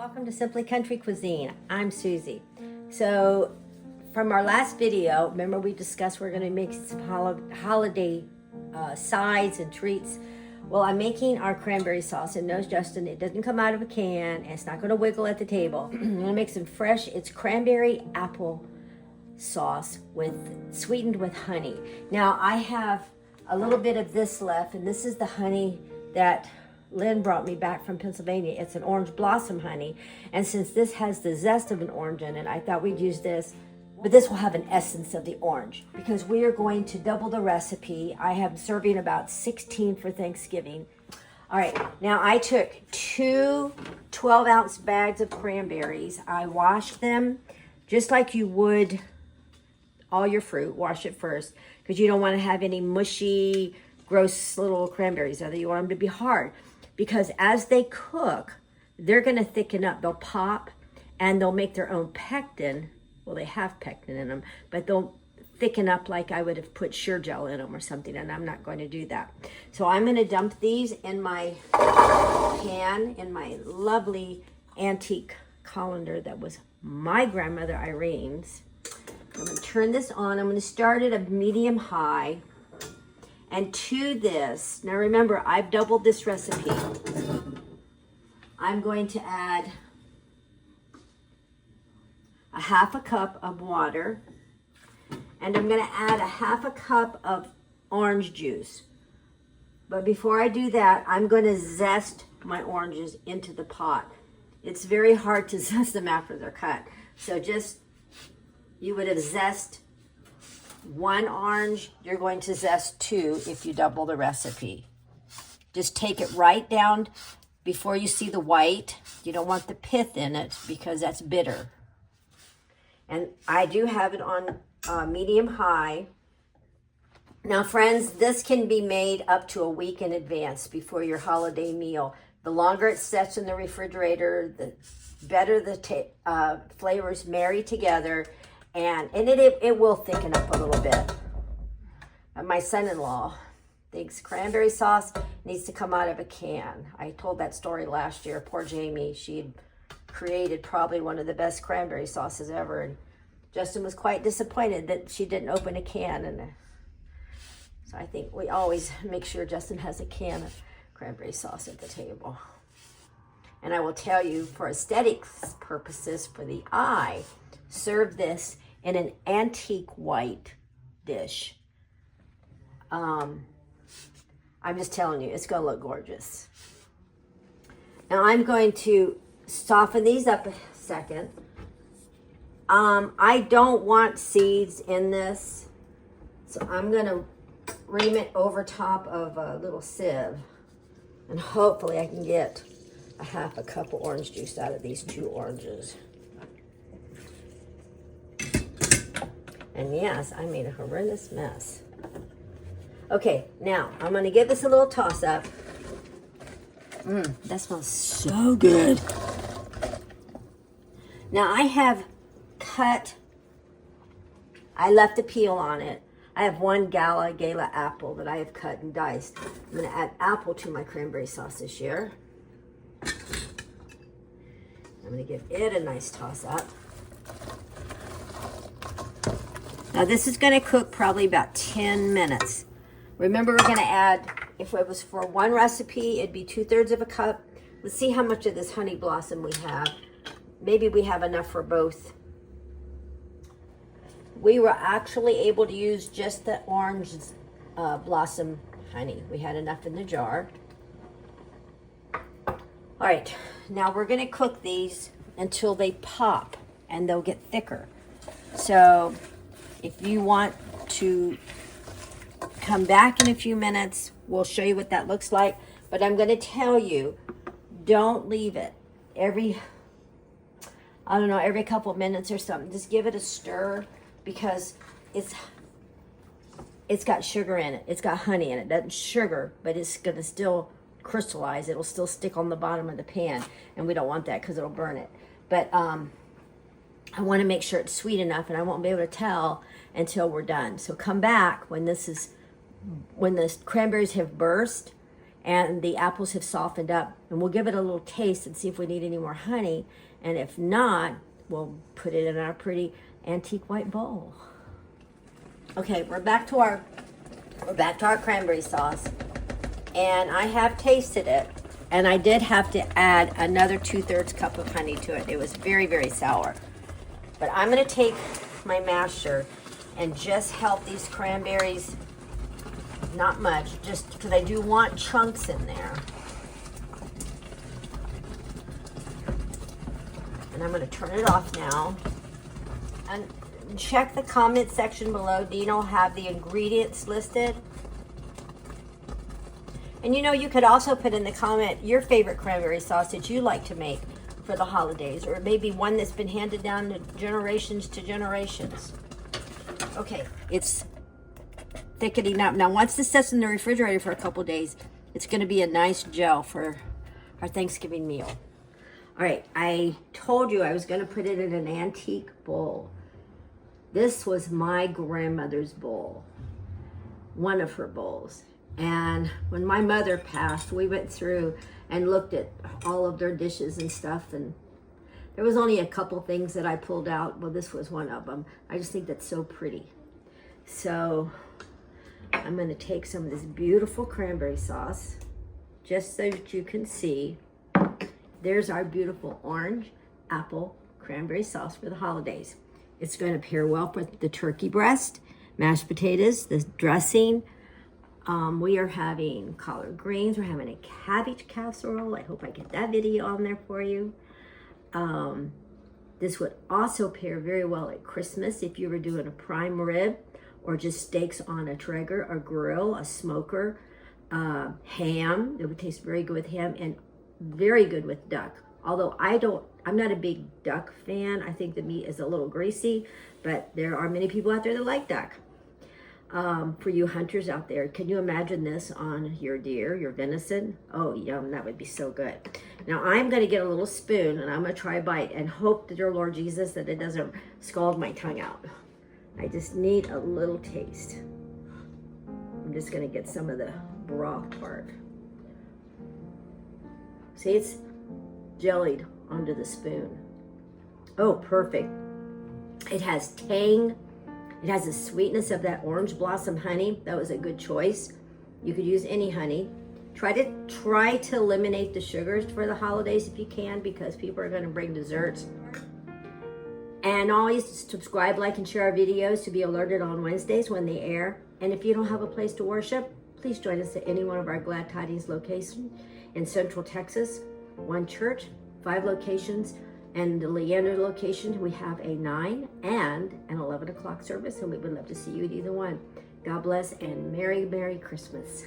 welcome to Simply Country Cuisine. I'm Susie. So from our last video, remember we discussed we're going to make some holiday sides and treats. Well, I'm making our cranberry sauce, and knows Justin, it doesn't come out of a can and it's not going to wiggle at the table. I'm going to make some fresh, it's cranberry apple sauce sweetened with honey. Now I have a little bit of this left, and this is the honey that Lynn brought me back from Pennsylvania. It's an orange blossom honey, and since this has the zest of an orange in it, I thought we'd use this, but this will have an essence of the orange because we are going to double the recipe. I am serving about 16 for Thanksgiving. All right, now I took two 12-ounce bags of cranberries. I washed them just like you would all your fruit. Wash it first because you don't want to have any mushy, gross little cranberries. You want them to be hard, because as they cook, they're going to thicken up. They'll pop and they'll make their own pectin. Well, they have pectin in them, but they'll thicken up like I would have put Sure Gel in them or something, and I'm not going to do that. So I'm going to dump these in my pan, in my lovely antique colander that was my grandmother Irene's. I'm going to turn this on. I'm going to start at a medium high. And to this, now remember, I've doubled this recipe. I'm going to add a half a cup of water, and I'm going to add a half a cup of orange juice. But before I do that, I'm going to zest my oranges into the pot. It's very hard to zest them after they're cut. So you would have zest one orange, you're going to zest two if you double the recipe. Just take it right down before you see the white. You don't want the pith in it because that's bitter. And I do have it on medium high. Now friends, this can be made up to a week in advance before your holiday meal. The longer it sits in the refrigerator, the better the flavors marry together. And it will thicken up a little bit. My son-in-law thinks cranberry sauce needs to come out of a can. I told that story last year. Poor Jamie, she had created probably one of the best cranberry sauces ever. And Justin was quite disappointed that she didn't open a can. And so I think we always make sure Justin has a can of cranberry sauce at the table. And I will tell you, for aesthetics purposes, for the eye, serve this in an antique white dish. I'm just telling you, it's going to look gorgeous. Now I'm going to soften these up a second. I don't want seeds in this, so I'm going to ream it over top of a little sieve, and hopefully I can get a half a cup of orange juice out of these two oranges. And yes, I made a horrendous mess. Okay, now I'm going to give this a little toss up. That smells so good. Now I have I left the peel on it. I have one gala apple that I have cut and diced. I'm going to add apple to my cranberry sauce this year. I'm going to give it a nice toss up. Now this is going to cook probably about 10 minutes. Remember, we're going to add, if it was for one recipe, it'd be 2/3 of a cup. Let's see how much of this honey blossom we have. Maybe we have enough for both. We were actually able to use just the orange blossom honey. We had enough in the jar. All right, now we're going to cook these until they pop and they'll get thicker. So if you want to come back in a few minutes, we'll show you what that looks like. But I'm going to tell you, don't leave it every couple of minutes or something. Just give it a stir, because it's got sugar in it. It's got honey in it. That's sugar, but it's going to still crystallize. It'll still stick on the bottom of the pan, and we don't want that because it'll burn it. But I want to make sure it's sweet enough, and I won't be able to tell until we're done. So come back when the cranberries have burst, and the apples have softened up. And we'll give it a little taste and see if we need any more honey. And if not, we'll put it in our pretty antique white bowl. Okay, we're back to our cranberry sauce. And I have tasted it. And I did have to add another 2/3 cup of honey to it. It was very, very sour. But I'm gonna take my masher and just help these cranberries, not much, just because I do want chunks in there. And I'm gonna turn it off now. And check the comment section below. Dina will have the ingredients listed. And you know, you could also put in the comment your favorite cranberry sauce that you like to make for the holidays, or maybe one that's been handed down to generations. Okay, it's thickening up. Now, once this sits in the refrigerator for a couple days, it's going to be a nice gel for our Thanksgiving meal. All right, I told you I was going to put it in an antique bowl. This was my grandmother's bowl, one of her bowls. And when my mother passed, we went through and looked at all of their dishes and stuff, and there was only a couple things that I pulled out. Well, this was one of them. I just think that's so pretty. So I'm going to take some of this beautiful cranberry sauce, just so that you can see. There's our beautiful orange apple cranberry sauce for the holidays. It's going to pair well with the turkey breast, mashed potatoes, the dressing. We are having collard greens. We're having a cabbage casserole. I hope I get that video on there for you. This would also pair very well at Christmas if you were doing a prime rib or just steaks on a Traeger, a grill, a smoker, ham. It would taste very good with ham and very good with duck. Although I'm not a big duck fan. I think the meat is a little greasy, but there are many people out there that like duck. For you hunters out there, can you imagine this on your deer, your venison? Oh, yum, that would be so good. Now I'm going to get a little spoon and I'm going to try a bite and hope to dear Lord Jesus that it doesn't scald my tongue out. I just need a little taste. I'm just going to get some of the broth part. See, it's jellied onto the spoon. Oh, perfect. It has tang. It has the sweetness of that orange blossom honey. That was a good choice. You could use any honey. Try to eliminate the sugars for the holidays if you can, because people are going to bring desserts. And always subscribe, like, and share our videos to be alerted on Wednesdays when they air. And if you don't have a place to worship, please join us at any one of our Glad Tidings locations in Central Texas. One church, 5 locations. And the Leander location, we have a 9 and an 11 o'clock service, and we would love to see you at either one. God bless and Merry, Merry Christmas.